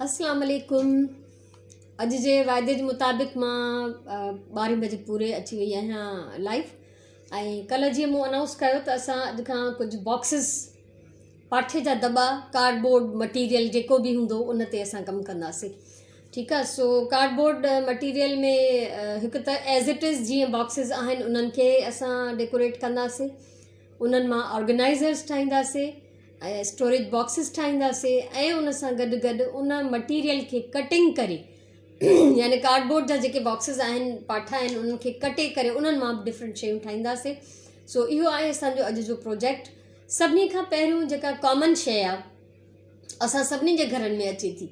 अस्सलाम वालेकुम। अॼु जे वाइदे जे मुताबिक़ मां 12 बजे पूरे अची वई आहियां लाइव। ऐं कल्ह जीअं मूं अनाउंस कयो त असां अॼु खां कुझु बॉक्सिस, पाठे जा दॿा, कार्डबोर्ड मटीरियल जेको बि हूंदो उन ते असां कमु कंदासीं। ठीकु आहे। सो कार्डबोर्ड मटीरियल में हिकु त एज़ इट इज़ जीअं बॉक्सिस आहिनि उन्हनि खे असां डेकोरेट कंदासीं, उन्हनि मां ऑर्गेनाइज़र्स ठाहींदासीं ऐं स्टोरेज बॉक्सिस ठाहींदासीं ऐं उन सां गॾु गॾु उन मटीरियल खे कटिंग करे यानी कार्डबोर्ड जा जेके बॉक्सिस आहिनि, पाठा आहिनि, उन्हनि खे कटे करे उन्हनि मां डिफरेंट शयूं ठाहींदासीं। सो इहो आहे असांजो अॼु जो प्रोजेक्ट। सभिनी खां पहिरियों जेका कॉमन शइ आहे असां सभिनी जे घरनि में अचे थी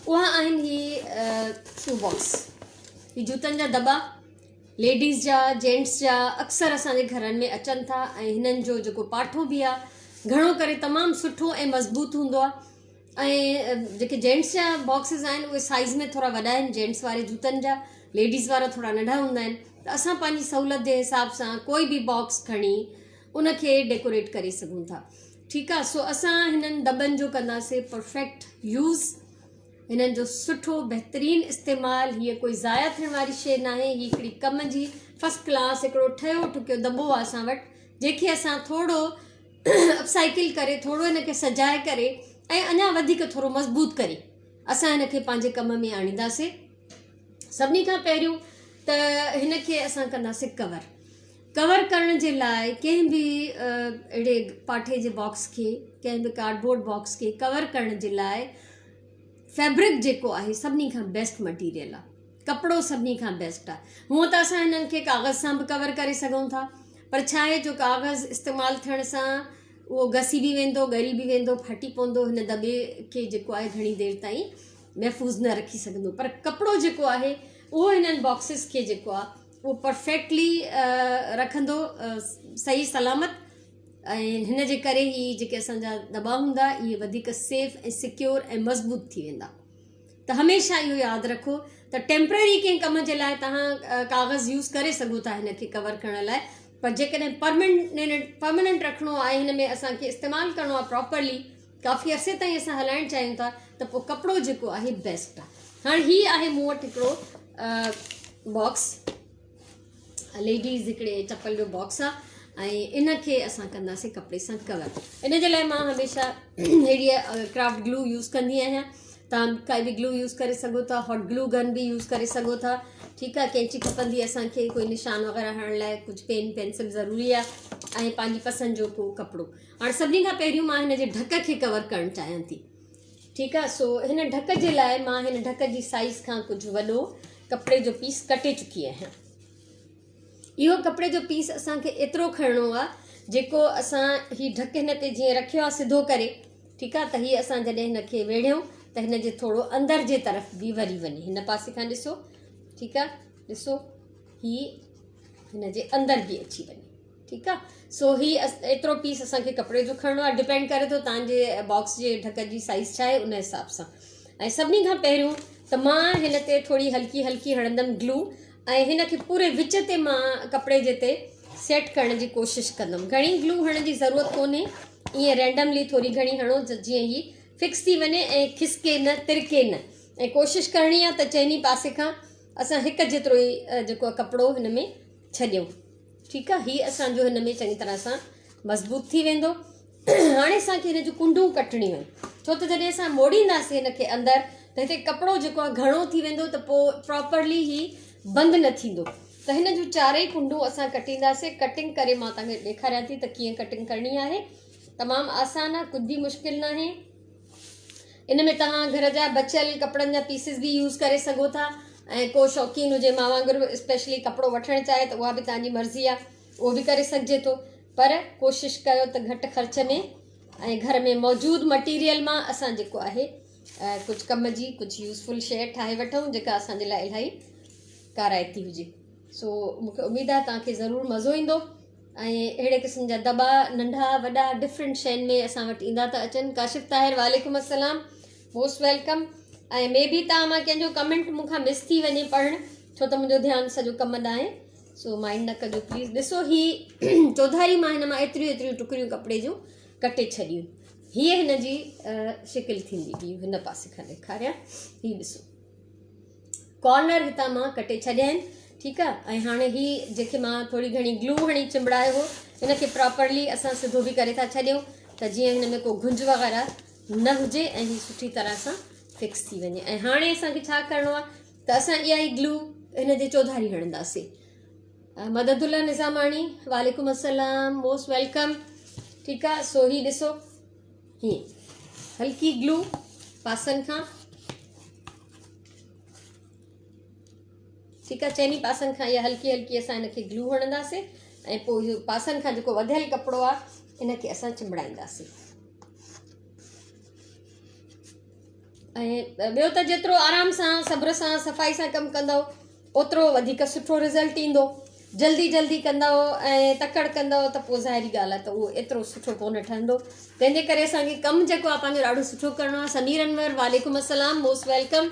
उहा आहिनि ही शू बॉक्स, ही जूतनि जा दॿा, लेडीज़ जा, जेंट्स जा अक्सर असांजे घरनि में अचनि था। ऐं हिननि जो जेको पाठो बि आहे घणो करे तमामु सुठो ऐं मज़बूत हूंदो आहे। ऐं जेके जेंट्स जा बॉक्सिस आहिनि उहे साइज़ में थोरा वॾा आहिनि, जेंट्स वारे जूतनि जा, लेडीज़ वारा थोरा नंढा हूंदा आहिनि। त असां पंहिंजी सहूलियत जे हिसाब सां कोई बि बॉक्स खणी उनखे डेकोरेट करे सघूं था। ठीकु आहे। सो असां हिननि दॿनि जो कंदासीं परफेक्ट यूज़, हिननि जो सुठो बहितरीनु इस्तेमालु। हीअ कोई ज़ाया थियण वारी शइ न आहे, हीअ हिकिड़ी कम जी फस्ट क्लास हिकिड़ो ठहियो ठुकियो दॿो आहे असां वटि, जंहिंखे असां थोरो अपसाइकिल करे, थोरो हिनखे सजाए करे ऐं अञा वधीक थोरो मज़बूत करे असां हिनखे पंहिंजे कम में आणींदासीं। सभिनी खां पहिरियों त हिनखे असां कंदासीं कवर करण जे लाइ। कंहिं बि अहिड़े पाठे जे बॉक्स खे, कंहिं बि कार्डबोर्ड बॉक्स खे कवर करण जे लाइ फैब्रिक जेको आहे सभिनी खां बेस्ट मटीरियल आहे, कपिड़ो सभिनी खां बेस्ट आहे। हूअं त असां हिननि खे कागज़ सां बि कवर करे सघूं था, पर छा आहे जो कागज़ इस्तेमालु थियण सां उहो घसी बि वेंदो, ॻरी बि वेंदो, फाटी पवंदो, हिन दॿे खे जेको आहे घणी देरि ताईं महफ़ूज़ न रखी सघंदो। पर कपिड़ो जेको आहे उहो हिननि बॉक्सिस खे जेको आहे उहो परफेक्टली रखंदो, सही सलामत। ऐं हिन जे करे ई जेके असांजा दॿा हूंदा इहे वधीक सेफ ऐं सिक्योर ऐं मज़बूत थी वेंदा। त हमेशह इहो यादि रखो त टेम्पररी कंहिं कम जे लाइ तव्हां कागज़ यूज़ करे सघो था हिनखे कवर करण लाइ, पर जेकॾहिं परमानेंट रखिणो आहे, हिन में असांखे इस्तेमालु करिणो आहे प्रॉपरली, काफ़ी अरसे ताईं असां हलाइणु चाहियूं था, त पोइ कपिड़ो जेको आहे बेस्ट आहे। हाणे हीअ आहे मूं वटि हिकिड़ो बॉक्स, लेडीज़ हिकिड़े चप्पल जो बॉक्स आहे ऐं इनखे असां कंदासीं कपिड़े सां कवर। इन जे लाइ मां हमेशह अहिड़ी क्राफ्ट ग्लू यूज़ कंदी आहियां। तव्हां काई बि ग्लू यूज़ करे सघो था, हॉट ग्लू गन बि यूज़ करे सघो था। ठीकु आहे। कैंची खपंदी असांखे कोई निशान वग़ैरह हणण लाइ, कुझु पेन पेंसिल ज़रूरी आहे, ऐं पंहिंजी पसंदि जो को कपिड़ो। हाणे सभिनी खां पहिरियों मां हिन जे ढक खे कवर करणु चाहियां थी। ठीकु आहे। सो हिन ढक जे लाइ मां हिन ढक जी साइज़ खां कुझु वॾो कपिड़े जो पीस कटे चुकी आहियां। इहो कपिड़े जो पीस असांखे एतिरो खणणो आहे जेको असां हीउ ढक हिन ते जीअं रखियो आहे सिधो करे, ठीकु आहे, त हीअ असां जॾहिं हिनखे वेढ़ियूं त हिन जे थोरो अंदरि जे तरफ़ बि वरी वञे, हिन पासे खां ॾिसो, ठीकु आहे, ॾिसो हीअ हिन जे अंदरि बि अची वञे। ठीकु आहे। सो हीअ एतिरो पीस असांखे कपिड़े जो खणणो आहे, डिपेंड करे थो तव्हांजे बॉक्स जे ढक जी साइज़ छा आहे उन हिसाब सां। ऐं सभिनी खां पहिरियों त मां हिन ते थोरी हल्की हल्की हणंदमि ग्लू, ऐं हिन खे पूरे विच ते मां कपिड़े जे ते सेट करण जी कोशिशि कंदमि। घणी ग्लू हणण जी ज़रूरत कोन्हे, ईअं रैंडमली थोरी घणी हणो जीअं ही फिक्स थी वञे ऐं खिसके न, तिरके न। ऐं कोशिशि करणी आहे त चइनी पासे खां असां हिकु जेतिरो ई जेको आहे कपिड़ो हिन में छॾियूं। ठीकु आहे। हीअ असांजो हिन में चङी तरह सां मज़बूत थी वेंदो। हाणे असांखे हिन जूं कुंडूं कटणियूं आहिनि, छो त जॾहिं असां मोड़ींदासीं हिनखे अंदरि त हिते कपिड़ो जेको आहे घणो थी वेंदो, त पोइ प्रॉपरली ही बंदि न थींदो। त हिन जूं चारई कुंडूं असां कटींदासीं। कटिंग करे मां तव्हांखे ॾेखारियां थी त कीअं कटिंग करणी आहे। तमामु आसान आहे, कुझु बि मुश्किल न आहे। इन में तव्हां घर जा बचियल कपिड़नि जा पीसिस बि यूज़ करे सघो था, ऐं को शौक़ीन हुजे मां वांगुरु स्पेशली कपिड़ो वठणु चाहे त उहा बि तव्हांजी मर्ज़ी आहे, उहो बि करे सघिजे थो। पर कोशिशि कयो त घटि ख़र्च में ऐं घर में मौजूदु मटीरियल मां असां जेको आहे कुझु कम जी, कुझु यूज़फुल शइ ठाहे वठूं जेका असांजे लाइ इलाही काराइती हुजे। सो मूंखे उमेदु आहे तव्हांखे ज़रूरु मज़ो ईंदो। ऐं अहिड़े क़िस्म जा दॿा, नंढा वॾा डिफरेंट शयुनि में असां वटि ईंदा था अचनि। काशिफ़ ताहिर, वालेकुम अस्सलाम, मोस्ट वेलकम। ऐं मे बि तव्हां मां कंहिंजो कमेंट मूंखां मिस थी वञे पढ़णु, छो त मुंहिंजो ध्यानु सॼो कमु ॾांहुं, सो माइंड न कजो प्लीज़। ॾिसो ही चौधारी मां हिन मां एतिरियूं टुकड़ियूं कपिड़े जूं कटे छॾियूं। हीअ हिन जी शिकिल थींदी ॿी हिन पासे खां ॾेखारियां हीअ ॾिसो कॉर्नर हितां मां कटे छॾिया आहिनि ठीकु आहे। ऐं हाणे हीअ जेके मां थोरी घणी ग्लू हणी चिंबड़ायो हो हिनखे प्रॉपरली असां सिधो बि करे था छॾियूं त जीअं हिन में को घुंज वग़ैरह न हुजे ऐं हीअ सुठी तरह सां फिक्स थी वञे। ऐं हाणे असांखे छा करिणो आहे त असां इहा ई ग्लू हिन जे चौधारी हणंदासीं। मददुल्ला निज़ामाणी वालेकुम अस्सलाम मोस्ट वेलकम ठीकु आहे। सो हीअ ॾिसो हीअं हल्की ग्लू पासनि खां ठीकु आहे चइनी पासनि खां इहा हल्की हल्की असां हिनखे ग्लू हणंदासीं ऐं पोइ इहो पासनि खां जेको वधियल कपिड़ो आहे हिनखे असां चिंबड़ाईंदासीं। ऐं ॿियो त जेतिरो आराम सां सब्र सां सफ़ाई सां कमु कंदव ओतिरो वधीक सुठो रिज़ल्ट ईंदो। जल्दी जल्दी कंदव ऐं तकड़ि कंदव त पोइ ज़ाहिरी ॻाल्हि आहे त उहो एतिरो सुठो कोन ठहंदो। तंहिंजे करे असांखे कमु जेको आहे पंहिंजो ॾाढो सुठो करिणो आहे। समीर अनवर वालेकुम अस्सलाम मोस्ट वेलकम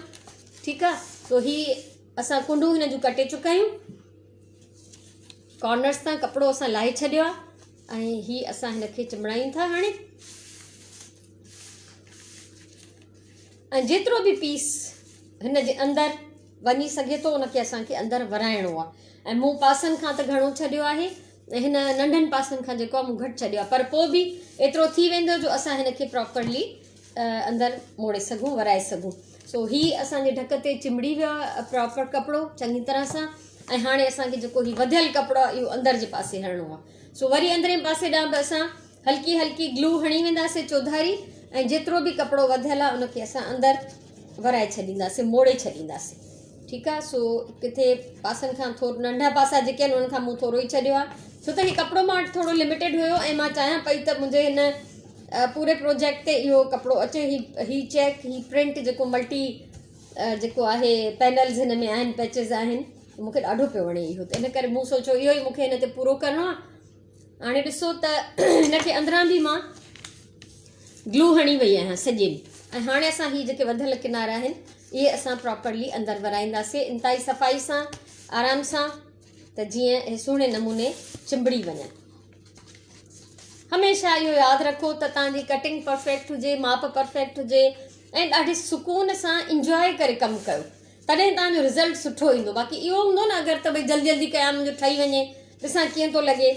ठीकु आहे। तो हीअ असां कुंडू हिन जूं कटे चुका आहियूं कॉर्नर्स तां कपिड़ो असां लाहे छॾियो आहे ऐं हीअ असां हिनखे चिंबड़ायूं था हाणे। ऐं जेतिरो बि पीस हिन जे अंदरि वञी सघे थो उनखे असांखे अंदरि वराइणो आहे। ऐं मूं पासनि खां त घणो छॾियो आहे ऐं हिन नंढनि पासनि खां जेको आहे मूं घटि छॾियो आहे पर पोइ बि एतिरो थी वेंदो जो असां हिनखे प्रॉपरली अंदरि मोड़े सघूं वराए सघूं। सो हीअ असांजे ढक ते चिंबड़ी वियो आहे प्रॉपर कपिड़ो चङी तरह सां। ऐं हाणे असांखे जेको हीउ वधियल कपिड़ो आहे इहो अंदरि जे पासे हणिणो आहे। सो वरी अंदरे पासे ॾांहुं बि असां हल्की हल्की ग्लू हणी वेंदासीं चौधारी ऐं जेतिरो बि कपिड़ो वधियल आहे उनखे असां अंदरि वराए छॾींदासीं मोड़े छॾींदासीं ठीकु आहे। सो किथे पासनि खां थोरो नंढा पासा जेके आहिनि उन्हनि खां मूं थोरो ई छॾियो आहे छो त हीउ कपिड़ो मां वटि थोरो लिमिटेड हुयो ऐं मां चाहियां पई त मुंहिंजे हिन पूरे प्रोजेक्ट ते इहो कपिड़ो अचे। ही चेक ही प्रिंट जेको मल्टी जेको आहे पैनल्स हिन में आहिनि पैचिस आहिनि मूंखे ॾाढो पियो वणे इहो त इन करे मूं सोचियो इहो ई मूंखे हिन ते पूरो करिणो आहे। हाणे ॾिसो त हिनखे अंदरां बि मां ग्लू हणी वई आहियां सॼे में ऐं हाणे असां हीअ जेके वधियल किनारा आहिनि इहे असां प्रॉपरली अंदरि वराईंदासीं इंतिहाई सफ़ाई सां आराम सां त जीअं इहे सुहिणे नमूने चिंबड़ी वञनि। हमेशह इहो यादि रखो त तव्हांजी कटिंग परफेक्ट हुजे माप परफेक्ट हुजे ऐं ॾाढी सुकून सां इंजॉय करे कमु कयो तॾहिं तव्हांजो रिज़ल्ट सुठो ईंदो। बाक़ी इहो हूंदो न अगरि त भई जल्दी जल्दी कयां मुंहिंजो ठही वञे ॾिसां कीअं थो लॻे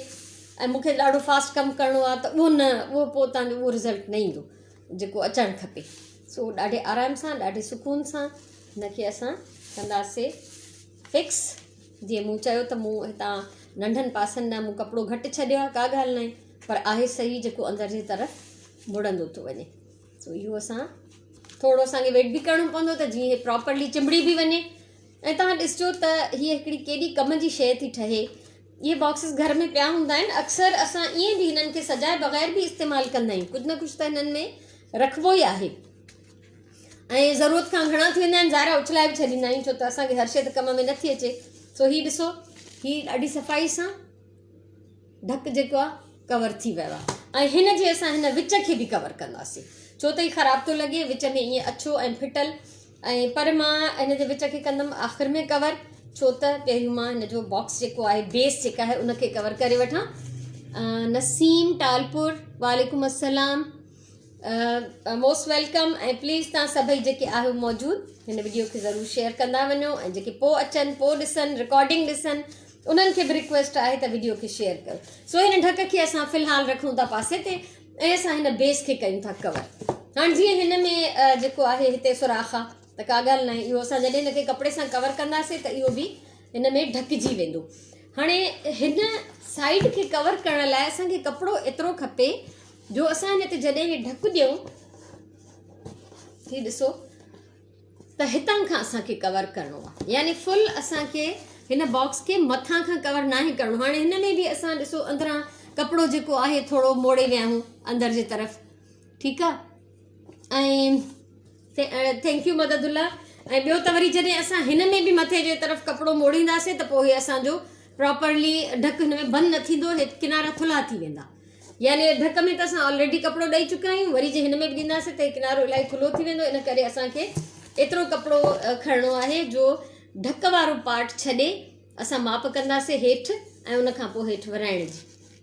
ऐं मूंखे ॾाढो फास्ट कमु करिणो आहे त उहो पोइ तव्हांजो उहो रिज़ल्ट न ईंदो जेको अचणु खपे। सो ॾाढे आराम सां ॾाढे सुकून सां हिनखे असां कंदासीं फिक्स। जीअं मूं चयो त मूं हितां नंढनि पासनि ॾांहुं मूं कपिड़ो घटि छॾियो आहे का ॻाल्हि न आहे पर आहे सही जेको अंदरि जी तरफ़ मुड़ंदो थो वञे। सो इहो असां थोरो असांखे वेट बि करिणो पवंदो त जीअं प्रॉपरली चिंबड़ी बि वञे। ऐं तव्हां ॾिसजो त हीअ हिकिड़ी केॾी कम जी शइ थी ठहे। इहे बॉक्सिस घर में पिया हूंदा आहिनि अक्सर असां ईअं बि हिननि खे सजाए बग़ैर बि इस्तेमालु कंदा आहियूं कुझु न कुझु त हिननि में रखिबो ई आहे ऐं ज़रूरत खां घणा थी वेंदा आहिनि ज़ारा उछलाए बि छॾींदा आहियूं छो त असांखे हर शइ त कम में नथी अचे। सो हीअ ॾिसो हीअ ॾाढी सफ़ाई सां ढक जेको आहे कवर थी वियो आहे ऐं हिन जे असां हिन विच खे बि कवर कंदासीं छो त हीअ ख़राबु थो लॻे विच में ईअं अछो ऐं फिटल ऐं पर मां हिन जे विच खे कंदमि आख़िर में कवर छो त पहिरियों मां हिन जो बॉक्स जेको आहे बेस जेका आहे उनखे कवर करे वठां। नसीम टालपुर वालेकुम अस्सलाम मोस्ट वेलकम ऐं प्लीज़ तव्हां सभई जेके आहियो मौजूदु हिन वीडियो खे ज़रूरु शेयर कंदा वञो ऐं जेके पोइ अचनि पोइ ॾिसनि रिकॉर्डिंग ॾिसनि उन्हनि खे बि रिक्वेस्ट आहे त वीडियो खे शेयर कयो। सो हिन ढक खे असां फ़िलहालु रखूं था पासे ते ऐं असां हिन बेस खे कयूं था कवर। हाणे जीअं हिन में जेको आहे हिते सुराख आहे त का ॻाल्हि न आहे इहो असां जॾहिं हिनखे कपिड़े सां कवर कंदासीं त इहो बि हिन में ढकिजी वेंदो। हाणे हिन साइड खे कवर करण लाइ असांखे कपिड़ो एतिरो खपे जो असां हिन ते जॾहिं हे ढक ॾियूं हीअ ॾिसो त हितां खां असांखे कवर करिणो आहे यानी फुल असांखे हिन बॉक्स खे मथां खां कवर नाहे करिणो। हाणे हिन में बि असां ॾिसो अंदरां कपिड़ो जेको आहे थोरो मोड़े विया आहियूं अंदरि जे तरफ़ ठीकु आहे ऐं थैंक यू मददुल्ला। ऐं ॿियो त वरी जॾहिं असां हिन में बि मथे जे तरफ़ कपिड़ो मोड़ींदासीं त पोइ असांजो प्रॉपरली ढक हिन में बंदि न थींदो किनारा थुल्हा थी वेंदा यानी ढक में त असां ऑलरेडी कपिड़ो ॾेई चुका आहियूं वरी जे हिन में बि ॾींदासीं त किनारो इलाही थुल्हो थी वेंदो इन करे असांखे एतिरो कपिड़ो खणणो आहे जो ढक वारो पार्ट छॾे असां माप कंदासीं हेठि ऐं उन खां पोइ हेठि वराइण जी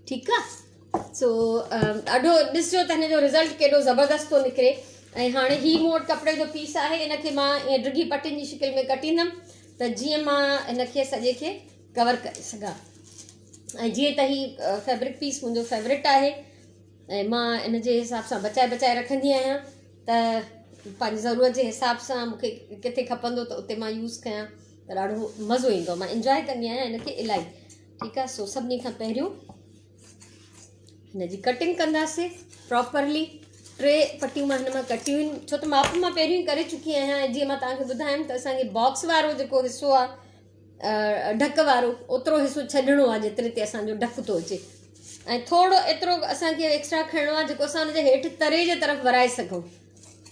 ठीकु आहे। सो ॾाढो ॾिसजो त हिन जो रिज़ल्ट केॾो ज़बरदस्त थो निकिरे। ऐं हाणे ही मूं वटि कपिड़े जो पीस आहे, इनखे मां ईअं डिघी पटियुनि जी शिकिल में कटींदमि त जीअं मां हिनखे सॼे खे कवर करे सघां। ऐं जीअं त ही फैब्रिक पीस मुंहिंजो फेवरेट आहे ऐं मां इन जे हिसाब सां बचाए बचाए रखंदी आहियां त पंहिंजी ज़रूरत जे हिसाब सां मूंखे किथे खपंदो त उते मां यूज़ कयां त ॾाढो मज़ो ईंदो, मां इंजॉय कंदी आहियां हिनखे इलाही। ठीकु आहे, सो सभिनी खां पहिरियों हिन जी कटिंग कंदासीं प्रॉपरली। 3 पटियूं मां हिन मां कटियूं आहिनि, छो त माप मां पहिरियों ई करे चुकी आहियां। ऐं जीअं मां तव्हांखे ॿुधायमि त असांखे बॉक्स वारो जेको हिसो आहे ढक वारो, ओतिरो हिसो छॾिणो आहे जेतिरे ते असांजो ढक थो अचे। ऐं थोरो एतिरो असांखे एक्स्ट्रा खणणो आहे जेको असां हुनजे हेठि तरे जे तरफ़ वराए सघूं,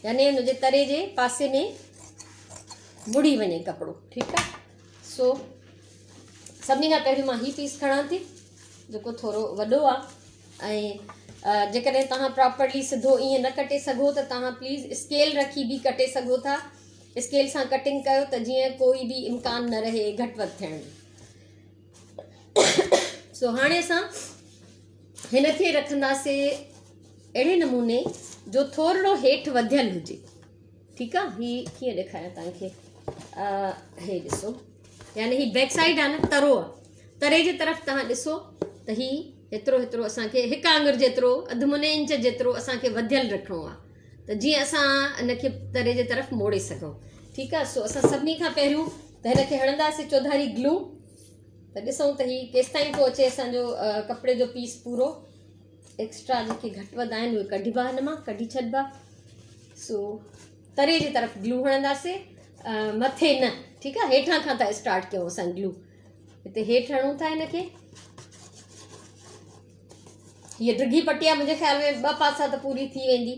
यानी हुनजे तरे जे पासे में बुड़ी वञे कपिड़ो। ठीकु आहे, सो सभिनी खां पहिरियों मां ही पीस खणां थी जेको थोरो वॾो आहे। ऐं जेकॾहिं तव्हां प्रॉपरली सिधो ईअं न कटे सघो त तव्हां प्लीज़ स्केल रखी बि कटे सघो था। स्केल सां कटिंग कयो त जीअं कोई बि इम्कान न रहे घटि वधि थियण जो। सो हाणे असां हिनखे रखंदासीं अहिड़े नमूने जो थोरो हेठि वधियल हुजे। ठीकु आहे, ही कीअं ॾेखारियां तव्हांखे, हे ॾिसो, यानी ही बैक साइड आहे न, तरो आहे, तरे जे तरफ़ तव्हां ॾिसो त ही हेतिरो असांखे 1 आङुर जेतिरो, अधु मुने इंच जेतिरो असांखे वधियल रखिणो आहे त जीअं असां हिनखे तरे जे तरफ़ मोड़े सघूं। ठीकु आहे, सो असां सभिनी खां पहिरियों त हिनखे हणंदासीं चौधारी ग्लू, त ॾिसूं त ही केसि ताईं थो अचे असांजो कपिड़े जो पीस पूरो। एक्स्ट्रा जेके घटि वधि आहिनि उहे कढिबा, हिन मां कढी छॾिबा। सो तरे जे तरफ़ ग्लू हणंदासीं, मथे न। ठीकु आहे, हेठां खां था स्टार्ट कयूं असां ग्लू, हिते हेठि हणूं था हिनखे। हीअ डिघी पटी आहे, मुंहिंजे ख़्याल में 2 पासा त पूरी थी वेंदी।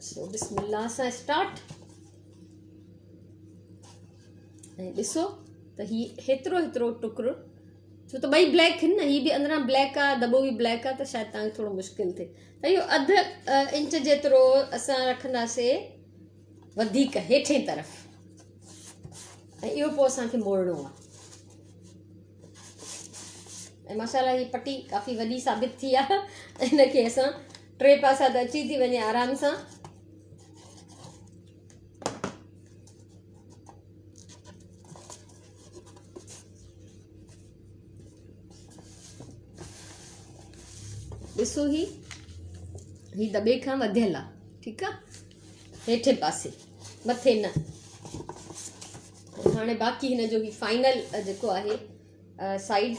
सो बिस्मिल्लाह सां स्टार्ट। ऐं ॾिसो त ही हेतिरो टुकड़ो, छो त ॿई ब्लैक आहिनि न, हीअ बि अंदरां ब्लैक आहे, दॿो बि ब्लैक आहे, त शायदि तव्हांखे थोरो मुश्किल थिए। त इहो 1/2 इंच जेतिरो असां रखंदासीं वधीक हेठे तरफ़, ऐं इहो पोइ असांखे मोड़णो आहे। ऐं माशाल्लाह ही पटी काफ़ी वॾी साबित थी आहे, हिनखे असां 3 पासा त अची थी वञे आराम सां। ॾिसो ही दॿे खां वधियल आहे। ठीकु आहे, हेठे पासे, मथे न। हाणे बाक़ी हिन जो ही फाइनल जेको आहे साइड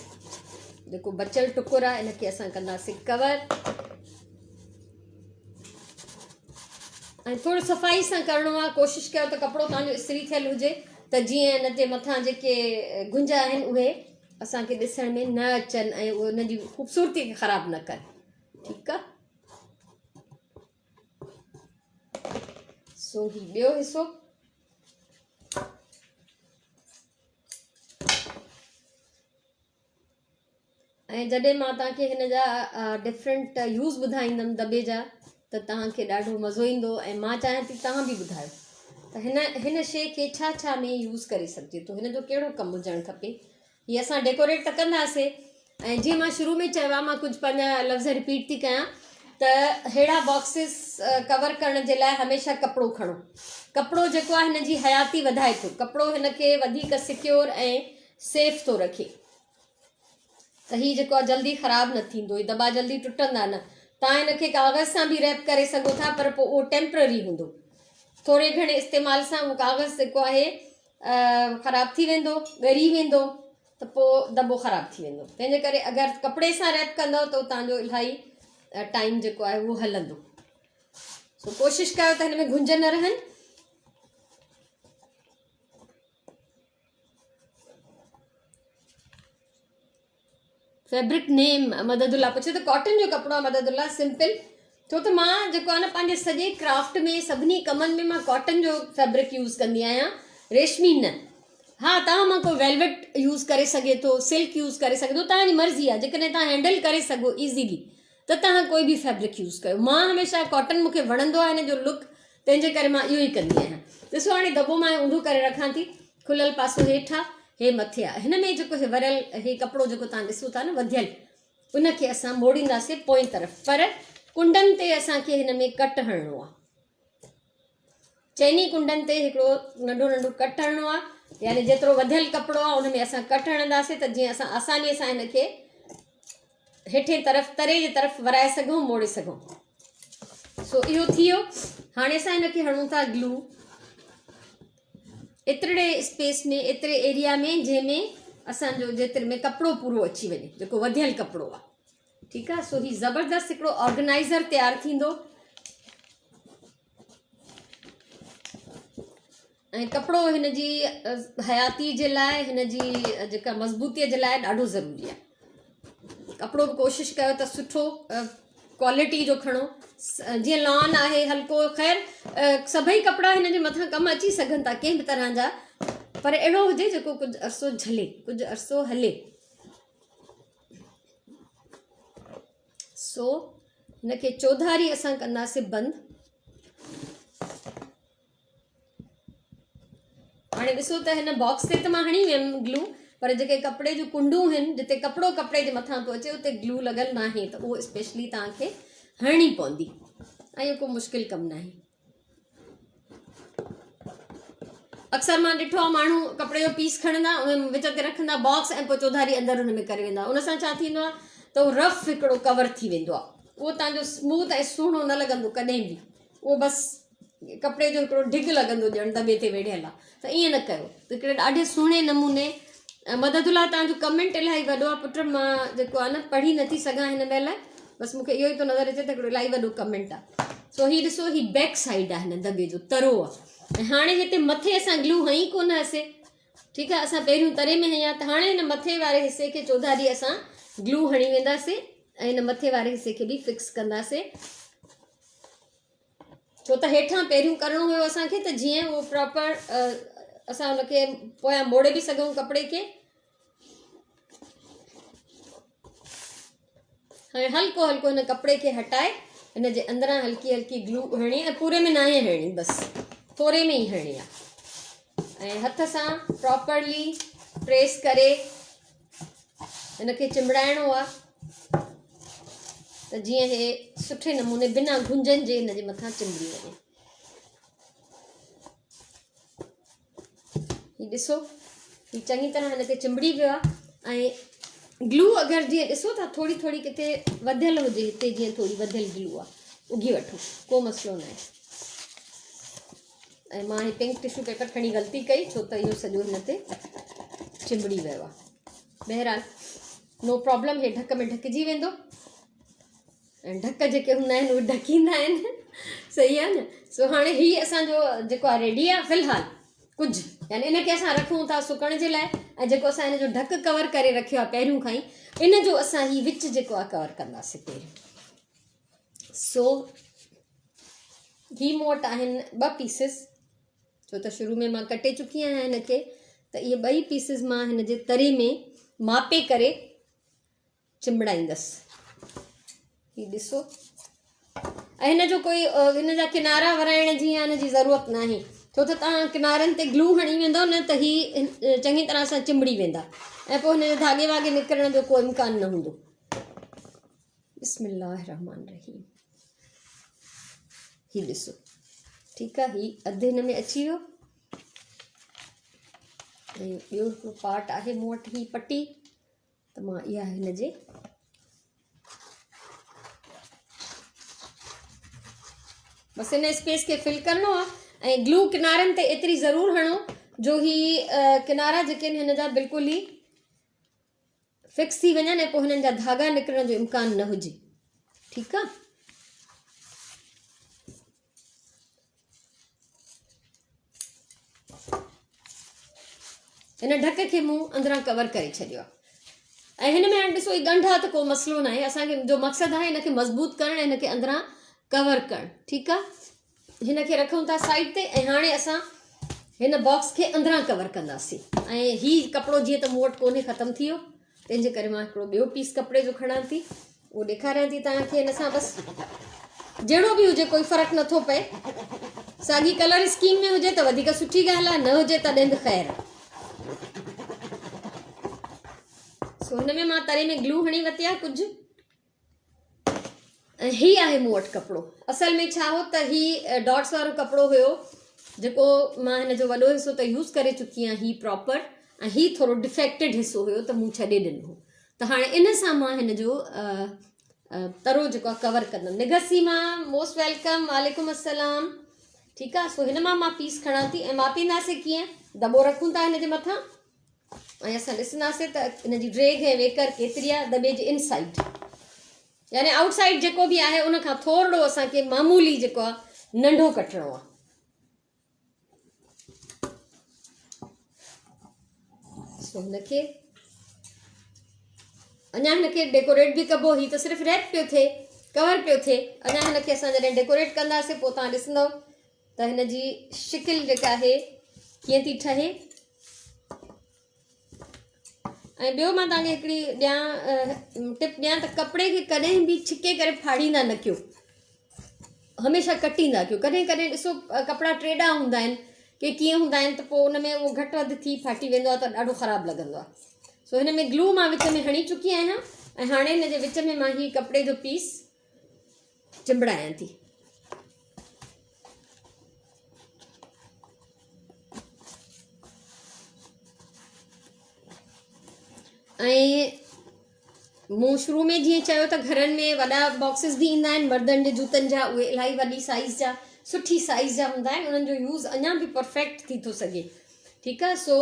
जेको बचियल टुकुर आहे, इनखे असां कंदासीं कवर। ऐं थोरो सफ़ाई सां करिणो आहे, कोशिशि कयो त कपिड़ो तव्हांजो इस्त्री थियल हुजे त जीअं हिन जे मथां जेके गुंज आहिनि उहे असांखे ॾिसण में न अचनि ऐं उहे उन जी ख़ूबसूरती खे ख़राबु न कनि। ठीकु आहे, सो ही ॿियो हिसो। ऐं जॾहिं मां तव्हांखे हिन जा डिफरेंट यूज़ ॿुधाईंदमि दॿे जा, त तव्हांखे ॾाढो मज़ो ईंदो। ऐं मां चाहियां थी तव्हां बि ॿुधायो त हिन शइ खे छा में यूज़ करे सघिजे थो, हिन जो कहिड़ो कमु हुजणु खपे। हीअ असां डेकोरेट त कंदासीं। ऐं जीअं मां शुरू में चयो आहे, मां कुझु पंहिंजा लफ़्ज़ रिपीट थी कयां त अहिड़ा बॉक्सिस कवर करण जे लाइ हमेशह कपिड़ो खणो। कपिड़ो जेको आहे हिन जी हयाती वधाए थो, कपिड़ो हिनखे वधीक सिक्योर ऐं सेफ थो रखे। त हीअ जेको आहे जल्दी ख़राबु न थींदो, हीअ दॿा जल्दी टुटंदा न। तव्हां हिनखे कागज़ सां बि रैप करे सघो था, पर पोइ उहो टेम्पररी हूंदो, थोरे घणे इस्तेमाल सां उहो कागज़ जेको आहे ख़राबु थी वेंदो, ॻरी वेंदो, त पोइ दॿो ख़राबु थी वेंदो। तंहिंजे करे अगरि कपिड़े सां रैप कंदव त तव्हांजो इलाही टाइम जेको आहे उहो हलंदो। सो कोशिशि कयो त हिन में गुंज न रहनि। फैब्रिक नेम मददुल्ला पुछे त कॉटन जो कपिड़ो आहे मददुल्ला, सिंपल। छो त मां जेको आहे न पंहिंजे सॼे क्राफ्ट में सभिनी कमनि में मां कॉटन जो फैब्रिक यूज़ कंदी आहियां, रेशमी न। हाँ, तव्हां मां कोई वेलवेट यूज़ करे सघे थो, सिल्क यूज़ करे सघे थो, तव्हांजी मर्ज़ी आहे। जेकॾहिं तव्हां हैंडल करे सघो ईज़ीली त तव्हां कोई बि फैब्रिक यूज़ कयो। मां हमेशह कॉटन, मूंखे वणंदो आहे हिन जो लुक, तंहिंजे करे मां इहो ई कंदी आहियां। ॾिसो हाणे दॿो मां ऊंधो करे रखां थी, खुलियल पासो हेठि आहे, हे मथे आहे। हिन में जेको हे वरियल हे कपिड़ो जेको तव्हां ॾिसो था न वधियल, उनखे असां मोड़ींदासीं पोएं तरफ़, पर कुंडनि ते असांखे हिन में कट हणिणो आहे। चइनी कुंडनि ते हिकिड़ो नंढो नंढो कट हणिणो आहे, यानी जेतिरो वधियल कपिड़ो आहे उन में असां कट हणंदासीं त जीअं असां आसानीअ सां हिनखे हेठे तरफ़ तरे जे तरफ़ वराए सघूं, मोड़े सघूं। सो इहो थी वियो। हाणे असां हिनखे हणूं था ग्लू एतिरे स्पेस में, एतिरे एरिया में जंहिंमें असांजो जेतिरे में कपिड़ो पूरो अची वञे, जेको वधियल कपिड़ो आहे। ठीकु आहे। सो हीउ ज़बरदस्त हिकिड़ो ऑर्गेनाइज़र तयारु थींदो ऐं कपिड़ो हिन जी हयाती जे लाइ, हिन जी जेका मज़बूतीअ जे लाइ ॾाढो ज़रूरी आहे। कपिड़ो बि कोशिशि कयो त सुठो क्वालिटी जो खणो, जीअं लॉन आहे हल्को, ख़ैर सभई कपिड़ा हिन जे मथां कमु अची सघनि था कंहिं बि तरह जा, पर अहिड़ो हुजे जेको कुझु अरसो झले, कुझु अरसो हले। सो हिनखे चौधारी असां कंदासीं बंदि। हाणे ॾिसो त हिन बॉक्स ते त मां हणी वियमि ग्लू, पर जेके कपिड़े जूं कुंडूं आहिनि, जिते कपिड़ो कपिड़े जे मथां थो अचे उते ग्लू लॻल न आहे, त उहो स्पेशली तव्हांखे हणणी पवंदी ऐं इहो को मुश्किल कमु न आहे। अक्सर मां ॾिठो आहे माण्हू कपिड़े जो पीस खणंदा, उन विच ते रखंदा बॉक्स ऐं पोइ चौधारी अंदरि हुन में करे वेंदा। उन सां छा थींदो आहे त उहो रफ हिकिड़ो कवर थी वेंदो आहे, उहो तव्हांजो स्मूथ ऐं सुहिणो न लॻंदो कॾहिं बि। उहो बसि कपिड़े जो हिकिड़ो ढिग लॻंदो ॼण दॿे ते वेढ़ियल आहे। त ईअं न कयो। त हिकिड़े ॾाढे सुहिणे नमूने मददुल्ला तव्हांजो कमेंट इलाही वॾो आहे पुट, मां जेको आहे न पढ़ी नथी सघां हिन महिल, बसि मूंखे इहो ई थो नज़र अचे त हिकिड़ो इलाही वॾो कमेंट आहे। सो हीउ ॾिसो, हीउ बैक साइड आहे हिन दॿे जो, तरो आहे। ऐं हाणे हिते मथे असां ग्लू हई कोन हुआसीं, ठीकु आहे, असां पहिरियों तरे में हयां, त हाणे हिन मथे वारे हिसे खे चौधारी असां ग्लू हणी वेंदासीं ऐं हिन मथे वारे हिसे खे बि फिक्स कंदासीं। छो त हेठां पहिरियों करिणो हुयो असांखे, त जीअं उहो प्रॉपर असां हुनखे पोयां मोड़े बि सघूं कपिड़े खे। हाणे हल्को हल्को हिन कपिड़े खे हटाए हिन जे अंदरां हल्की हल्की ग्लू हणणी, ऐं पूरे में न आहे हणणी, बसि थोरे में ई हणणी आहे। ऐं हथ सां प्रॉपरली प्रेस करे हिनखे चिंबड़ाइणो आहे, त जीअं हे सुठे नमूने बिना गुंजन जे हिन जे मथां चिंबड़ी वञे। हीउ ॾिसो, हीउ चङी तरह हिन ते चिंबड़ी वियो आहे। ऐं ग्लू अगरि जीअं ॾिसो था थोरी थोरी किथे वधियल हुजे, हिते जीअं थोरी वधियल ग्लू आहे, उगी वठो, को मसइलो न आहे। ऐं मां ही पिंक टिश्यू पेपर खणी ग़लती कई, छो त इहो सॼो हिन ते चिंबड़ी वियो आहे। बहरहाल नो प्रॉब्लम, हे ढक में ढकिजी वेंदो, ऐं ढक जेके हूंदा आहिनि उहे ढकींदा आहिनि, सही आहे न। सो हाणे हीउ असांजो जेको आहे रेडी आहे फ़िलहाल कुझु, यानी इनखे असां रखूं था सुकण जे लाइ, ऐं जेको असां हिन जो ढक कवर करे रखियो आहे पहिरियों खां ई, इन जो असां हीउ विच जेको आहे कवर कंदासीं पहिरियों। सो ही मूं वटि आहिनि 2 पीसिस, छो त शुरू में मां कटे चुकी आहियां हिनखे, त इहे 2 पीसिस मां हिन जे तरे में मापे करे चिंबड़ाईंदसि। हीउ ॾिसो, ऐं हिन जो कोई हिन जा किनारा वराइण जी या हिन जी ज़रूरत न आहे, छो त तव्हां किनारनि ते ग्लू हणी वेंदो न त हीउ चङी तरह सां चिंबड़ी वेंदा, ऐं पोइ हिन जो धागे वागे निकिरण जो को इम्कान न हूंदो। बिस्मिल्लाह रहमान रहीम। हीउ ॾिसो, ठीकु आहे, हीउ अधु हिन में अची वियो। ऐं ॿियो हिकिड़ो पार्ट आहे मूं वटि, हीउ पटी, त मां इहा हिन जे बसि हिन स्पेस खे फिल करिणो आहे। ऐं ग्लू किनारनि ते एतिरी ज़रूरु हणो जो ही किनारा जेके आहिनि हिन जा बिल्कुलु ई फिक्स थी वञनि, ऐं पोइ हिननि जा धागा निकिरण जो इम्कान न हुजे, ठीकु आहे। हिन ढक खे मूं अंदरां कवर करे छॾियो आहे। ऐं हिन में हाणे ॾिसो, ही ॻंढ आहे त को मसइलो न आहे, असांखे जो मक़सदु आहे हिनखे मज़बूत करणु, हिनखे अंदरां कवर करणु, ठीकु आहे। हिनखे रखूं था साइड ते, ऐं हाणे असां हिन बॉक्स खे अंदरां कवर कंदासीं। ऐं हीउ कपिड़ो जीअं त मूं वटि कोन्हे, ख़तमु थी वियो, तंहिंजे करे मां हिकिड़ो ॿियो पीस कपिड़े जो खणां थी, उहो ॾेखारियां थी तव्हांखे। हिन सां बसि जहिड़ो बि हुजे कोई फ़र्क़ु नथो पए, साॻी कलर स्कीम में हुजे त वधीक सुठी ॻाल्हि आहे, न हुजे तॾहिं बि ख़ैरु आहे। सो हिन में मां तरे में ग्लू हणी वरिती आहे कुझु, ही आहे मूं वटि कपिड़ो। असल में छा हो त ही डॉट्स वारो कपिड़ो हुयो जेको मां हिन जो वॾो हिसो त यूज़ करे चुकी आहियां, ही प्रॉपर, ऐं ही थोरो डिफेक्टेड हिसो हुयो त मूं छॾे ॾिनो। त हाणे इन सां मां हिन जो तरो जेको आहे कवर कंदमि। निगसी मां मोस्ट वेलकम, वालेकुम अस्सलाम। ठीकु आहे। सो हिन मां पीस खणां थी ऐं मापींदासीं कीअं, दॿो रखूं था हिन जे मथां ऐं असां ॾिसंदासीं त हिन जी ड्रेग ऐं वेकर केतिरी आहे दॿे जे इनसाइड, यानी आउटसाइड जेको बि आहे उन खां थोरो असांखे मामूली जेको आहे नंढो कटणो आहे। सो हिनखे अञा हिनखे डेकोरेट बि कबो, ही त सिर्फ़ु रैप पियो थिए, कवर पियो थिए। अञा हिनखे असां जॾहिं डेकोरेट कंदासीं पोइ तव्हां ॾिसंदव त हिन जी शिकिल जेका आहे कीअं थी ठहे। ऐं ॿियो मां तव्हांखे हिकिड़ी टिप ॾियां त कपिड़े खे कॾहिं बि छिके करे फाड़ींदा न कयो, हमेशह कटींदा कयो। कॾहिं कॾहिं ॾिसो कपिड़ा टेड़ा हूंदा आहिनि के कीअं हूंदा आहिनि त पोइ उन में उहो घटि वधि थी फाटी वेंदो आहे त ॾाढो ख़राबु लॻंदो आहे। सो हिन में ग्लू मां विच में हणी चुकी आहियां ऐं हाणे हिन जे विच में मां ही कपिड़े जो पीस चिंबड़ायां थी। ऐं मूं शुरू में जीअं चयो त घरनि में वॾा बॉक्सिस बि ईंदा आहिनि मर्दनि जे जूतनि जा, उहे इलाही वॾी साइज़ जा, सुठी साइज़ जा हूंदा आहिनि, उन्हनि जो यूज़ अञा बि परफेक्ट थी थो सघे। ठीकु आहे। सो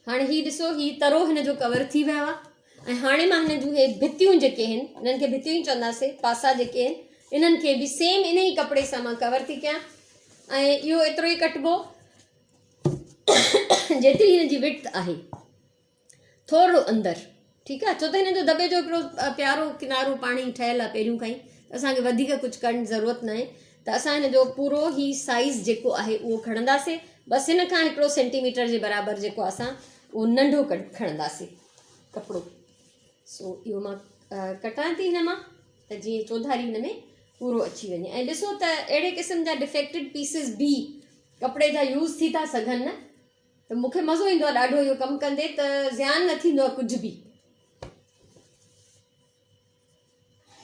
हाणे ही ॾिसो, ही तरो हिन जो कवर थी वियो आहे ऐं हाणे मां हिन जूं हे भितियूं जेके आहिनि, हिननि खे भितियूं ई चवंदासीं, पासा जेके आहिनि, इन्हनि खे बि सेम इन ई कपिड़े सां मां कवर थी कयां। ऐं इहो एतिरो ई कटिबो जेतिरी हिन जी विड्थ आहे, थोरो अंदरि। ठीकु आहे। छो त हिन जो दॿे जो हिकिड़ो प्यारो किनारो पाणी ठहियलु आहे पहिरियों खां ई, असांखे वधीक कुझु करण जी ज़रूरत न आहे। त असां हिन जो पूरो ई साइज़ जेको आहे उहो खणंदासीं, बसि हिन खां 1 सेंटीमीटर जे बराबरि जेको असां उहो नंढो खणंदासीं कपिड़ो। सो इहो मां कटां थी हिन मां त जीअं चौधारी हिन में पूरो अची वञे। ऐं ॾिसो त अहिड़े क़िस्म जा डिफेक्टेड पीसिस बि कपिड़े जा यूज़ थी था सघनि न, त मूंखे मज़ो ईंदो आहे ॾाढो इहो कमु कंदे, त ज़्यान न थींदो आहे कुझु बि।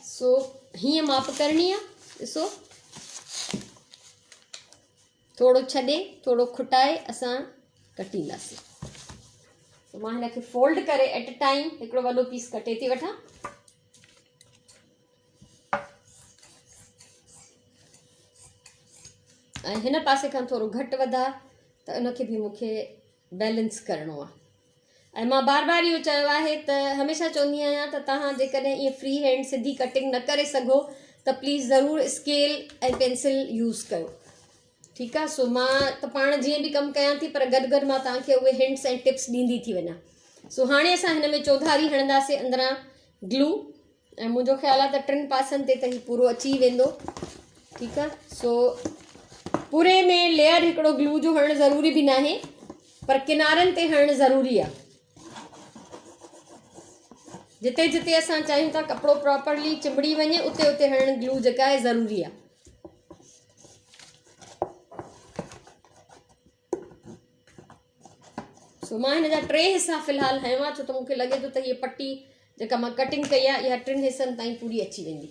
सो हीअं माप करणी आहे। ॾिसो, थोरो छॾे थोरो खुटाए असां कटींदासीं। तो मां हिनखे फोल्ड करे एट अ टाइम हिकिड़ो वॾो पीस कटे थी वठां। ऐं हिन पासे खां थोरो घटि वधा त उनखे बि मूंखे बैलेंस करिणो आहे। ऐं मां बार बार इहो चयो आहे त हमेशह चवंदी आहियां त तव्हां जेकॾहिं ईअं फ्री हैंड सिधी कटिंग न करे सघो त प्लीज़ ज़रूरु स्केल ऐं पेंसिल यूज़ कयो। ठीकु आहे। सो मां त पाण जीअं बि कमु कयां थी, पर गॾु गॾु मां तव्हांखे उहे हिंट्स ऐं टिप्स ॾींदी थी वञां। सो हाणे असां हिन में चौधारी हणंदासीं अंदरां ग्लू, ऐं मुंहिंजो ख़्यालु आहे त 3 पासनि ते त हीउ पूरो अची वेंदो। ठीकु आहे। सो पूरे में लेयर हिकिड़ो ग्लू जो हणणु ज़रूरी बि न आहे, पर किनारनि ते हणणु ज़रूरी आहे। जिते जिते असां चाहियूं था कपिड़ो प्रॉपरली चिंबड़ी वञे, उते उते हणणु ग्लू जेका आहे ज़रूरी आहे। सो मां हिन जा 3 हिसा फ़िलहालु हयो आहे, छो त मूंखे लॻे थो त हीअ पटी जेका मां कटिंग कई आहे इहा 3 हिसनि ताईं पूरी अची वेंदी।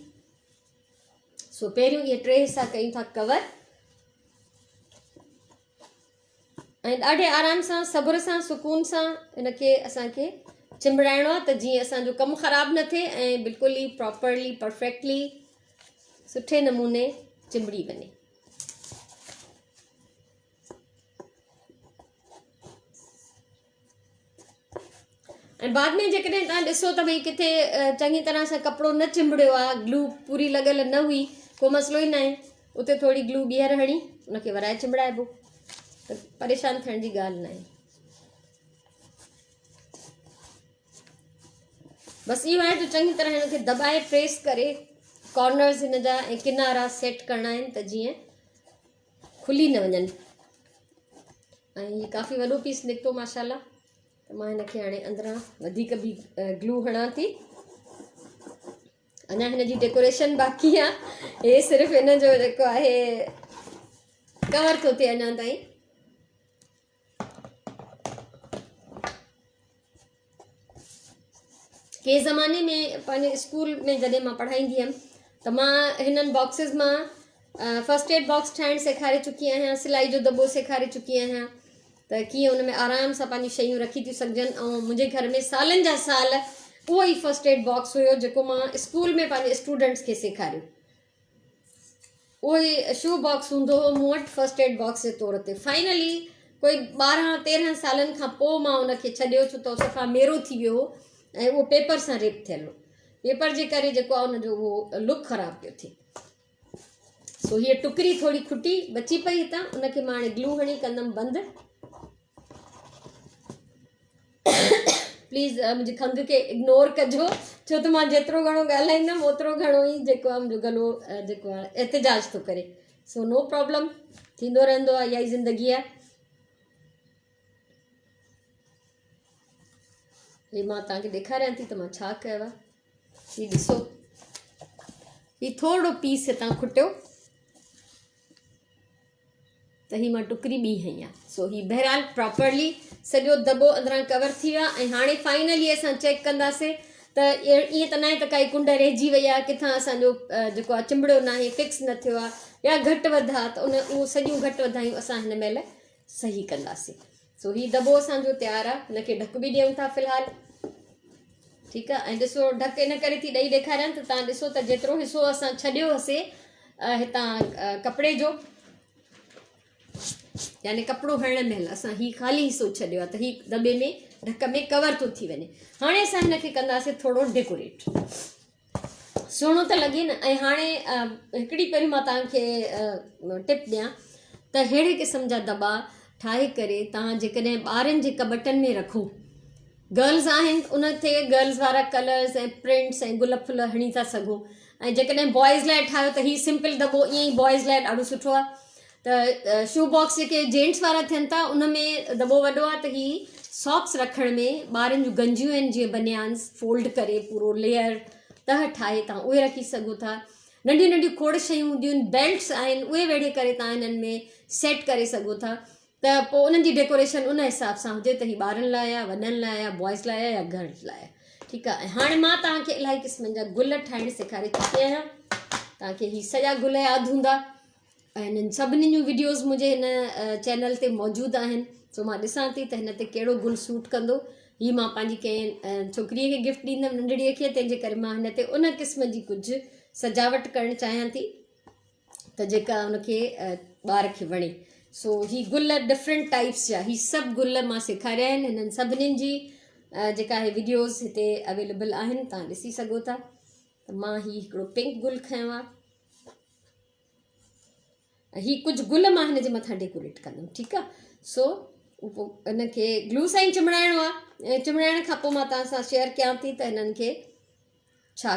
सो पहिरियों इहे 3 हिसा कयूं था कवर, ऐं ॾाढे आराम सां, सब्र सां, सुकून सां हिनखे असांखे चिंबड़ाइणो आहे त जीअं असांजो कमु ख़राबु न थिए ऐं बिल्कुलु ई प्रॉपरली परफेक्टली सुठे नमूने चिंबड़ी वञे। ऐं बाद में जेकॾहिं तव्हां ॾिसो त भई किथे चङी तरह सां कपिड़ो न चिंबड़ियो आहे, ग्लू पूरी लॻियल न हुई, को मसइलो ई न आहे, उते थोरी ग्लू ॿीहर हणी उनखे वराए चिंबड़ाइबो, त परेशान थियण जी ॻाल्हि न आहे। बसि इहो आहे त चङी तरह हिनखे दॿाए प्रेस करे कॉर्नर्स हिन जा ऐं किनारा सेट करणा आहिनि त जीअं खुली न वञनि। ऐं हीअ काफ़ी वॾो पीस निकितो माशाल्लाह, त मां हिनखे हाणे अंदरां वधीक बि ग्लू हणां थी। अञा हिन जी डेकोरेशन बाक़ी आहे, हे सिर्फ़ु हिन जो जेको आहे कवर थो थिए अञा ताईं। के ज़माने में पंहिंजे स्कूल में जॾहिं मां पढ़ाईंदी हुयमि त त मां हिननि बॉक्सिस मां फर्स्ट एड बॉक्स ठाहिणु सेखारे चुकी आहियां, सिलाई जो दॿो सेखारे चुकी आहियां त कीअं उन में आराम सां पंहिंजी शयूं रखी थियूं सघजनि। ऐं मुंहिंजे घर में सालनि जा साल उहो ई फर्स्ट एड बॉक्स हुयो जेको मां स्कूल में पंहिंजे स्टूडेंट्स खे सेखारियो। उहो ई शू बॉक्स हूंदो हो मूं वटि फर्स्ट एड बॉक्स जे तौर ते। फाइनली कोई 12-13 सालनि खां पोइ मां उनखे छॾियो, छो त सफ़ा मेरो थी वियो हो ऐं उहो पेपर सां रिप थियल हो। पेपर जे करे जेको आहे उनजो उहो लुक ख़राबु पियो थिए। सो हीअ टुकरी थोरी खुटी बची पई हितां, उनखे मां हाणे ग्लू हणी कंदमि बंदि। प्लीज़ मुंहिंजी खंघि खे इग्नोर कजो, छो त मां जेतिरो घणो ॻाल्हाईंदमि ओतिरो घणो ई जेको आहे मुंहिंजो गलो जेको आहे एहतिजाज थो करे। सो नो प्रॉब्लम, थींदो रहंदो आहे, इहा ई ज़िंदगी आहे। हे मां तव्हांखे ॾेखारियां थी त मां छा कयो आहे। हीउ ॾिसो, हीउ थोरो पीस हितां खुटियो त हीउ मां टुकरी ॿी हई आहे। सो हीउ बहरहाल प्रॉपरली सॼो दॿो अंदरां कवर थी वियो आहे। ऐं हाणे फाइनली असां चेक कंदासीं त ईअं त न आहे त काई कुंड रहिजी वई आहे, किथां असांजो जेको आहे चिंबड़ियो न आहे, फिक्स न थियो आहे या घटि वधि आहे, त उहो सॼियूं घटि वधायूं असां हिन महिल सही कंदासीं। सो हीउ दॿो असांजो तयारु आहे, हिनखे ढक बि ॾियूं था फ़िलहालु, ठीकु आहे। ऐं ॾिसो ढक इन करे थी ॾेई ॾेखारियां त तव्हां ॾिसो त जेतिरो हिसो असां छॾियो हुयोसीं हितां कपिड़े जो, यानी कपिड़ो हणण महिल असां हीउ ख़ाली हिसो छॾियो आहे त हीउ दॿे में ढक में कवर थो थी वञे। हाणे असां हिनखे कंदासीं थोरो डेकोरेट, सुहिणो त लॻे न। ऐं हाणे हिकिड़ी पहिरीं मां तव्हांखे टिप ॾियां त अहिड़े क़िस्म जा दॿा ठाहे करे तव्हां जेकॾहिं ॿारनि जे कबटनि में रखो, गर्ल्स आहिनि उन ते गर्ल्स वारा कलर्स ऐं प्रिंट्स ऐं गुल फुल हणी था सघो। ऐं जेकॾहिं बॉइज़ लाइ ठाहियो त हीउ सिंपल दॿो ईअं ई बॉइज़ लाइ ॾाढो सुठो आहे। त शू बॉक्स जेके जेंट्स वारा थियनि था उन में दॿो वॾो आहे त हीउ सॉक्स रखण में, ॿारनि जूं गंजियूं आहिनि जीअं बनियान्स फोल्ड करे पूरो लेयर तह ठाहे तव्हां उहे रखी सघो था। नंढियूं नंढियूं खोड़ शयूं हूंदियूं आहिनि, बेल्ट्स आहिनि, उहे वेढ़े करे तव्हां हिननि में सेट करे सघो था। त पोइ उन्हनि जी डेकोरेशन उन हिसाब सां हुजे त हीउ ॿारनि लाइ आहे, वॾनि लाइ आहे, बॉइज़ लाइ आहे या गर्ल्स लाइ आहे, ठीकु आहे। ऐं हाणे मां तव्हांखे इलाही क़िस्मनि जा गुल ठाहिणु सेखारे चुकी आहियां। तव्हांखे हीउ सॼा गुल यादि हूंदा ऐं हिननि सभिनी जूं वीडियोज़ मुंहिंजे हिन चैनल ते मौजूदु आहिनि। सो मां ॾिसां थी त हिन ते कहिड़ो गुल सूट कंदो। हीउ मां पंहिंजी कंहिं छोकिरीअ खे गिफ्ट ॾींदमि, नंढड़ीअ खे, तंहिंजे करे मां हिन ते उन क़िस्म जी कुझु सजावट करणु चाहियां थी त जेका उनखे ॿार खे वणे। सो ही गुल डिफरेंट टाइप्स जा, ही सभु गुल मां सेखारिया आहिनि। हिननि सभिनीनि जी जेका आहे वीडियोज़ हिते अवेलेबल आहिनि, तव्हां ॾिसी सघो था। त मां हीउ हिकिड़ो पिंक गुल खयो आहे, हीउ कुझु गुल मां हिन जे मथां डेकोरेट कंदमि, ठीकु आहे। सो पोइ हिनखे ग्लू सां ई चिमड़ाइणो आहे। ऐं चिमड़ाइण खां पोइ मां तव्हां सां शेयर कयां थी त हिननि खे छा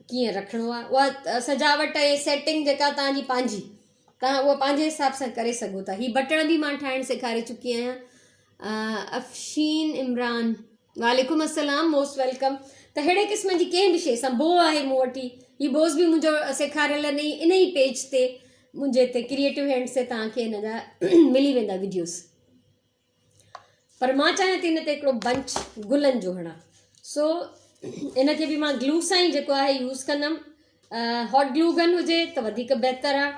कीअं रखिणो आहे। उहा सजावट ऐं सेटिंग जेका तव्हांजी पंहिंजी, तव्हां उहा पंहिंजे हिसाब सां करे सघो था। हीउ बटण बि मां ठाहिणु सेखारे चुकी आहियां। अफ़शीन इमरान, वालेकुम अस्सलाम, मोस्ट वेलकम। त अहिड़े क़िस्म जी कंहिं बि शइ सां, बो आहे मूं वटि, हीउ बोस बि मुंहिंजो सेखारियल इन ई पेज ते मुंहिंजे हिते क्रिएटिव हैंड्स ते तव्हांखे हिन जा मिली वेंदा वीडियोज़। पर मां चाहियां थी हिन ते हिकिड़ो बंच गुलनि जो हणां। सो इनखे बि मां ग्लू सां ई जेको आहे यूज़ कंदमि। हॉट ग्लू गन हुजे त वधीक बहितर आहे।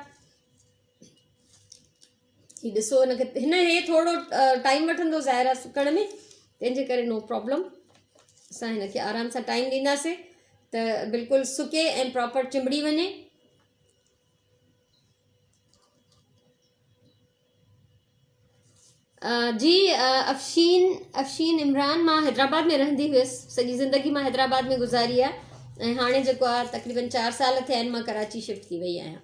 हीउ ॾिसो, हिनखे हे थोरो टाइम वठंदो ज़ाहिर आहे सुकण में, तंहिंजे करे नो प्रॉब्लम। असां हिनखे आराम सां टाइम ॾींदासीं त बिल्कुलु सुके ऐं प्रॉपर चिंबड़ी वञे। जी अफ़शीन इमरान, मां हैदराबाद में रहंदी हुयसि, सॼी ज़िंदगी मां हैदराबाद में गुज़ारी आहे। ऐं हाणे जेको आहे तक़रीबन 4 साल थिया आहिनि मां कराची शिफ्ट थी वई आहियां।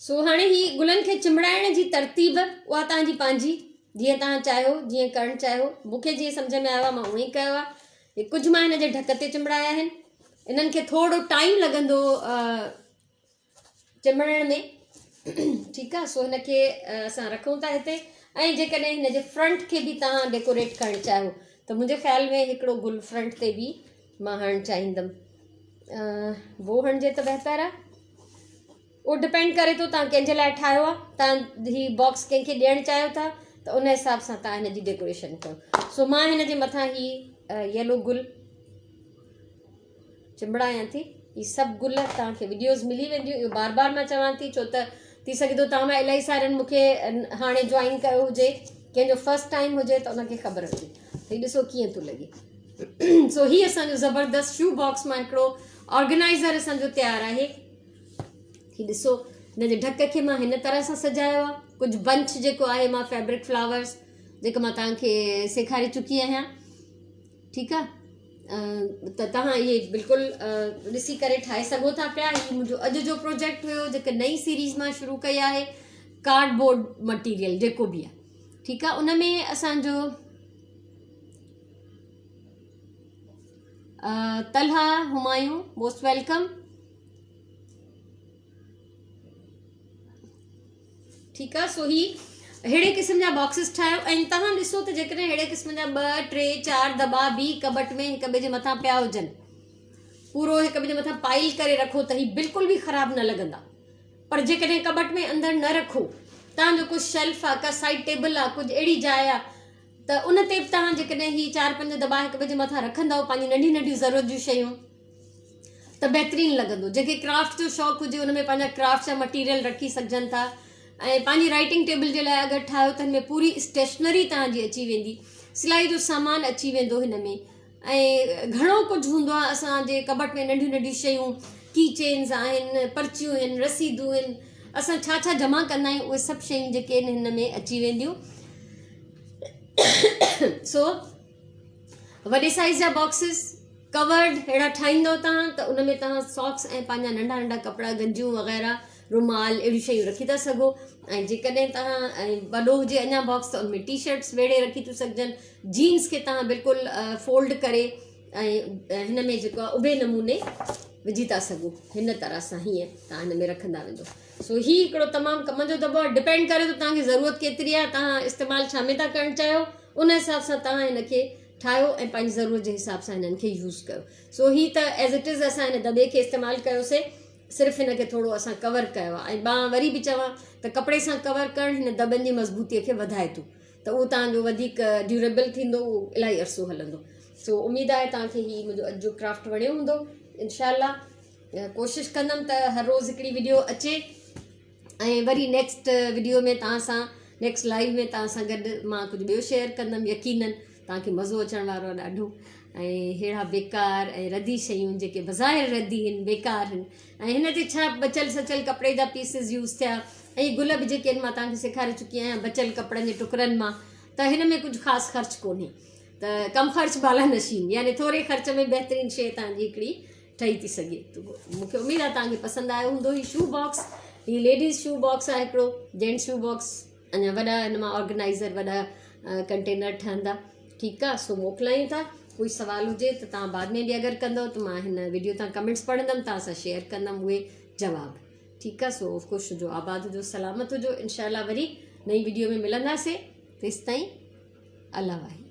सो हाणे ही गुलनि खे चिमड़ाइण जी तरतीब उहा तव्हांजी पंहिंजी, जीअं तव्हां चाहियो, जीअं करणु चाहियो। मूंखे जीअं सम्झ में आयो आहे मां उअं ई कयो आहे। कुझु मां हिन जे ढक ते चिमड़ाया आहिनि। इन्हनि खे थोरो टाइम लॻंदो चिमड़ण में, ठीकु आहे। सो हिनखे असां रखूं था हिते। ऐं जेकॾहिं हिन जे फ्रंट खे बि तव्हां डेकोरेट करणु चाहियो त मुंहिंजे ख़्याल में हिकिड़ो गुल फ्रंट ते बि मां हणणु चाहींदमि। वो हणिजे त बहितर आहे। उहो डिपेंड करे थो तव्हां कंहिंजे लाइ ठाहियो आहे। तव्हां हीउ बॉक्स कंहिंखे ॾियणु चाहियो था त उन हिसाब सां तव्हां हिन जी डेकोरेशन कयो। सो मां हिन जे मथां ही येलो गुल चिंबड़ायां थी। ही सभु गुल तव्हांखे वीडियोज़ मिली वेंदियूं। इहो बार बार मां चवां थी छो त थी सघे थो तव्हां मां इलाही सारनि मूंखे हाणे जॉइन कयो हुजे, कंहिंजो फर्स्ट टाइम हुजे त उनखे ख़बर हुजे। हीउ ॾिसो कीअं थो लॻे। सो हीउ असांजो ज़बरदस्त शू बॉक्स मां हिकिड़ो ऑर्गेनाइज़र असांजो तयारु आहे। हीउ ॾिसो हिन जे ढक खे मां हिन तरह सां सजायो आहे। कुझु बंच जेको आहे मां फैब्रिक फ्लावर्स जेको मां तव्हांखे सेखारे चुकी आहियां, ठीकु आहे। त तव्हां इहे बिल्कुलु ॾिसी करे ठाहे सघो था पिया। हीउ मुंहिंजो अॼु जो प्रोजेक्ट हुयो जेके नई सीरीज़ मां शुरू कई आहे, कार्डबोर्ड मटीरियल जेको बि आहे, ठीकु आहे। उन में असांजो तलहा हुमायूं मोस्ट वेलकम, ठीकु आहे। सो ही अहिड़े क़िस्म जा बॉक्सिस ठाहियो ऐं तव्हां ॾिसो त जेकॾहिं अहिड़े क़िस्म जा 2, 3, 4 दॿा बि कबट में हिक ॿिए जे मथां पिया हुजनि, पूरो हिक ॿिए जे मथां पाइल करे रखो त हीउ बिल्कुलु बि ख़राबु न लॻंदा। पर जेकॾहिं कबट में अंदरि न रखो, तव्हांजो कुझु शेल्फ आहे, का साइड टेबल आहे, कुझु अहिड़ी जाइ आहे त उन ते बि तव्हां जेकॾहिं हीउ 4-5 दॿा हिक ॿिए जे मथां रखंदव पंहिंजी नंढी नंढियूं ज़रूरत जूं शयूं, त बहितरीनु लॻंदो। जेके क्राफ्ट जो शौक़ु हुजे उन में पंहिंजा क्राफ्ट जा मटीरियल रखी सघजनि था। ऐं पंहिंजी राइटिंग टेबल जे लाइ अगरि ठाहियो त हिन में पूरी स्टेशनरी तव्हांजी अची वेंदी, सिलाई जो सामान अची वेंदो हिन में। ऐं घणो कुझु हूंदो आहे असांजे कबट में, नंढियूं नंढियूं शयूं, की चेन्स आहिनि, पर्चियूं आहिनि, रसीदूं आहिनि, असां छा छा जमा कंदा आहियूं, उहे सभु शयूं जेके आहिनि हिन में अची वेंदियूं। सो वॾे साइज़ जा बॉक्सिस कवर्ड अहिड़ा ठाहींदव तव्हां त उन में तव्हां सॉक्स ऐं पंहिंजा नंढा नंढा कपिड़ा, गंजियूं वग़ैरह, रुमाल, अहिड़ियूं शयूं रखी था सघो। ऐं जेकॾहिं तव्हां वॾो हुजे अञा बॉक्स त उनमें टी शर्ट्स वेड़े रखी थियूं सघजनि। जीन्स खे तव्हां बिल्कुलु फोल्ड करे ऐं हिन में जेको आहे उभे नमूने विझी था सघो, हिन तरह सां हीअं तव्हां हिन में रखंदा वेंदो। सो हीउ हिकिड़ो तमामु कम जो दॿो आहे। डिपेंड करे थो तव्हांखे ज़रूरत केतिरी आहे, तव्हां इस्तेमालु छा में था करणु चाहियो, उन हिसाब सां तव्हां हिनखे ठाहियो ऐं पंहिंजी ज़रूरत जे हिसाब सां हिननि खे यूज़ कयो। सो हीउ त एज़ इट इज़ असां हिन दॿे खे इस्तेमालु कयोसीं, सिर्फ़ु हिन खे थोरो असां कवर कयो आहे। ऐं मां वरी बि चवां त कपिड़े सां कवर करणु हिन दॿनि जी मज़बूतीअ खे वधाए थो, त उहो तव्हांजो वधीक ड्यूरेबल थींदो, उहो इलाही अरसो हलंदो। सो उमेदु आहे तव्हांखे हीउ मुंहिंजो अॼु जो क्राफ्ट वणियो हूंदो। इनशाला कोशिशि कंदमि त हर रोज़ु हिकिड़ी वीडियो अचे ऐं वरी नेक्स्ट वीडियो में तव्हां सां, नेक्स्ट लाइव में तव्हां सां गॾु मां कुझु ॿियो शेयर कंदमि। यकीननि तव्हांखे मज़ो अचण वारो आहे ॾाढो। ऐं अहिड़ा बेकार ऐं रदी शयूं जेके बज़ाहिर रदी आहिनि, बेकार आहिनि, ऐं हिन ते छा बचियल सचियल कपिड़े जा पीसिस यूज़ थिया, ऐं गुल बि जेके आहिनि मां तव्हांखे सेखारे चुकी आहियां बचियल कपिड़नि जे टुकड़नि मां। त हिन में कुझु ख़ासि ख़र्चु कोन्हे, त कम ख़र्च बाला नशीन, यानी थोरे ख़र्च में बहितरीनु शइ तव्हांजी हिकिड़ी ठही थी सघे। त मूंखे उमेदु आहे तव्हांखे पसंदि आयो हूंदो। हीउ शू बॉक्स, हीउ लेडीज़ शू बॉक्स आहे हिकिड़ो, जेंट्स शू बॉक्स अञा वॾा हिन मां ऑर्गेनाइज़र वॾा कंटेनर ठहंदा, ठीकु आहे। सो मोकिलायूं था। कोई सवाल हुजे त तव्हां बाद में बि अगरि कंदव त मां हिन वीडियो तां कमेंट्स पढ़ंदमि, तव्हां सां शेयर कंदमि उहे जवाब, ठीकु आहे। सो ख़ुशि हुजो, आबाद हुजो, सलामत हुजो। इनशाला वरी नई वीडियो में मिलंदासीं। तेसिताईं अल्लाह वाहे।